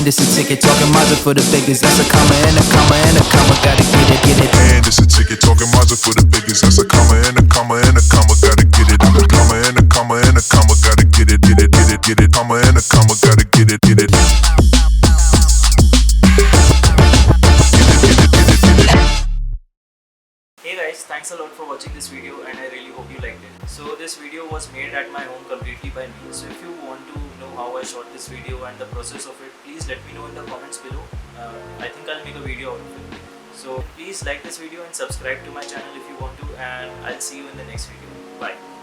And it's a ticket talking Mazda for the biggest. That's a comma and a comma and a comma. Gotta get it, get it. And it's a ticket talking Mazda for the biggest. That's a comma and a comma and a comma. Gotta get it. A comma and a comma and a comma. Gotta get it, get it, get it, get it. Comma and a comma. Gotta get it, get it. Hey guys, thanks a lot for watching this video and I really hope you liked it. So this video was made at my home completely by me. So if you want to know how I shot this video and the process of it, please let me know in the comments below. I think I'll make a video out of it. So please like this video and subscribe to my channel if you want to, and I'll see you in the next video. Bye.